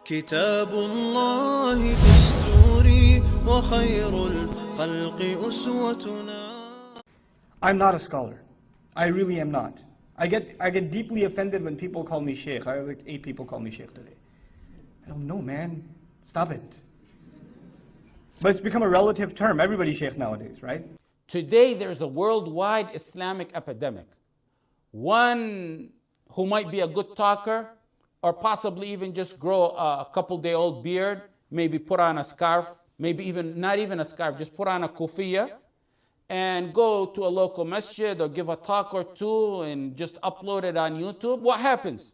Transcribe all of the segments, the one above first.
كتاب الله دستوري وخير الخلق أسوتنا. I'm not a scholar. I really am not. I get deeply offended when people call me sheikh. I have like 8 people call me sheikh today. I don't know, man. Stop it. But it's become a relative term. Everybody's sheikh nowadays, right? Today there's a worldwide Islamic epidemic. One who might be a good talker, or possibly even just grow a couple-day-old beard, maybe put on a scarf, maybe even not even a scarf, just put on a kufiya, and go to a local masjid or give a talk or two and just upload it on YouTube. What happens?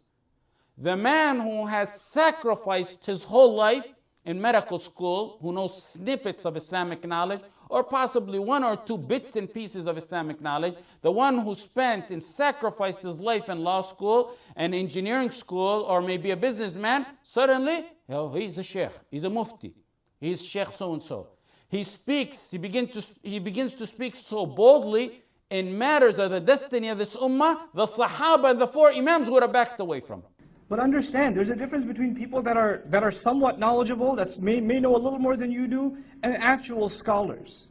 The man who has sacrificed his whole life in medical school, who knows snippets of Islamic knowledge, or possibly 1 or 2 bits and pieces of Islamic knowledge, the one who spent and sacrificed his life in law school and engineering school, or maybe a businessman, suddenly, he's a sheikh, he's a mufti, he's sheikh so-and-so. He begins to speak so boldly in matters of the destiny of this ummah, the Sahaba and the 4 Imams would have backed away from. But understand, there's a difference between people that are somewhat knowledgeable, that may know a little more than you do, and actual scholars,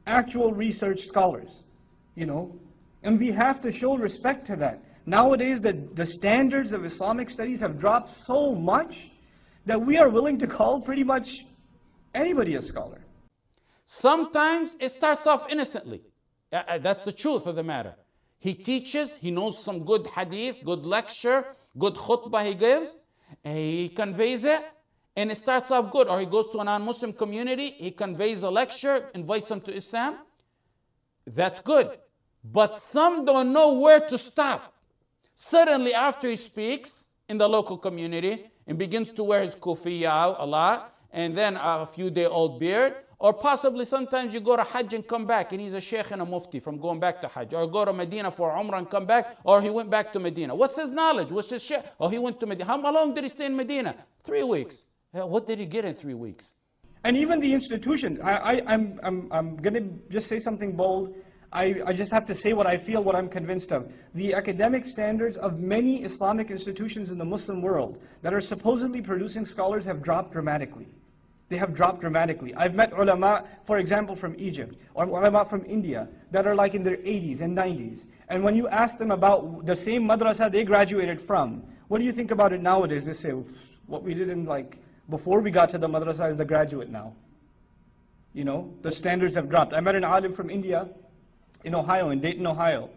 actual research scholars, you know. And we have to show respect to that. Nowadays, the standards of Islamic studies have dropped so much that we are willing to call pretty much anybody a scholar. Sometimes it starts off innocently. That's the truth of the matter. He teaches, he knows some good hadith, good lecture, good khutbah he gives, and he conveys it, and it starts off good. Or he goes to a non-Muslim community, he conveys a lecture, invites them to Islam. That's good. But some don't know where to stop. Suddenly after he speaks in the local community and begins to wear his kufiya out a lot, and then a few-day-old beard, or possibly sometimes you go to Hajj and come back and he's a sheikh and a mufti from going back to Hajj, or go to Medina for Umrah and come back, or he went back to Medina. What's his knowledge? What's his sheikh? Oh, he went to Medina. How long did he stay in Medina? 3 weeks. What did he get in 3 weeks? And even the institution, I'm going to just say something bold. I just have to say what I feel, what I'm convinced of. The academic standards of many Islamic institutions in the Muslim world that are supposedly producing scholars have dropped dramatically. They have dropped dramatically. I've met ulama, for example, from Egypt, or ulama from India, that are like in their 80s and 90s. And when you ask them about the same madrasa they graduated from, what do you think about it nowadays? They say, what we did in like, before we got to the madrasa is the graduate now. You know, the standards have dropped. I met an alim from India in Ohio, in Dayton, Ohio.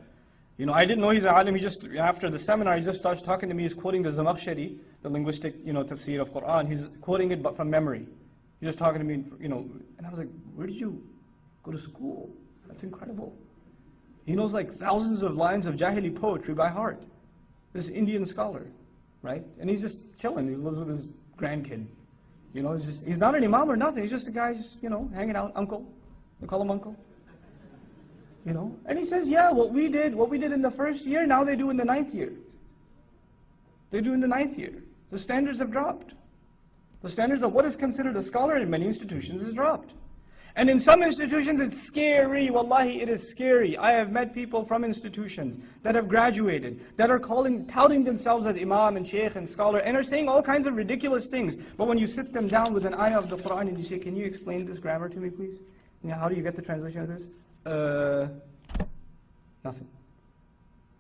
You know, I didn't know he's an alim. He just, after the seminar, he just starts talking to me. He's quoting the Zamakhshari, the linguistic, tafsir of Quran. He's quoting it but from memory. He's just talking to me, and I was like, where did you go to school? That's incredible. He knows like thousands of lines of Jahili poetry by heart. This Indian scholar, right? And he's just chilling. He lives with his grandkid. He's not an imam or nothing. He's just a guy, hanging out, uncle. They call him uncle. And he says, yeah, what we did in the first year, now they do in the 9th year. They do in the 9th year. The standards have dropped. The standards of what is considered a scholar in many institutions is dropped. And in some institutions it's scary, wallahi it is scary. I have met people from institutions that have graduated, that are touting themselves as imam and sheikh and scholar, and are saying all kinds of ridiculous things. But when you sit them down with an ayah of the Quran and you say, can you explain this grammar to me please? How do you get the translation of this? Nothing.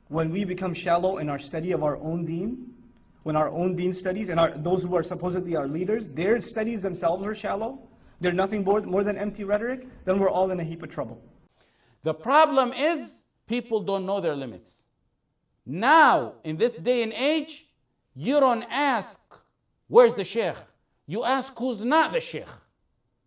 When we become shallow in our study of our own deen, when our own deen studies, and those who are supposedly our leaders, their studies themselves are shallow, they're nothing more than empty rhetoric, then we're all in a heap of trouble. The problem is people don't know their limits. Now, in this day and age, you don't ask, where's the sheikh? You ask who's not the sheikh.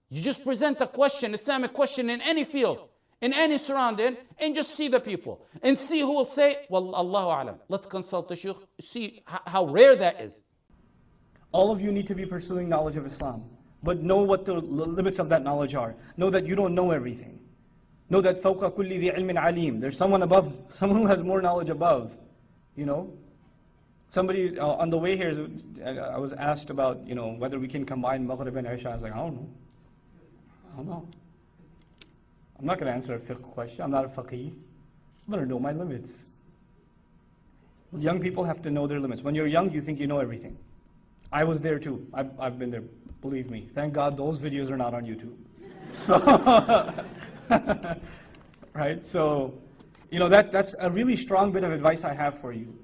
You just present a question, Islamic question in any field, in any surrounding, and just see the people. And see who will say, well, Allahu A'lam. Let's consult the sheikh, see how rare that is. All of you need to be pursuing knowledge of Islam. But know what the limits of that knowledge are. Know that you don't know everything. Know that فَوْقَ كُلِّ ذِي عِلْمٍ عَلِيمٍ. There's someone above, someone who has more knowledge above. Somebody on the way here, I was asked about, whether we can combine Maghrib and Isha. I was like, I don't know. I'm not going to answer a fiqh question. I'm not a faqih. I'm going to know my limits. Young people have to know their limits. When you're young, you think you know everything. I was there too. I've been there, believe me. Thank God those videos are not on YouTube. So, right? So, you know, that's a really strong bit of advice I have for you.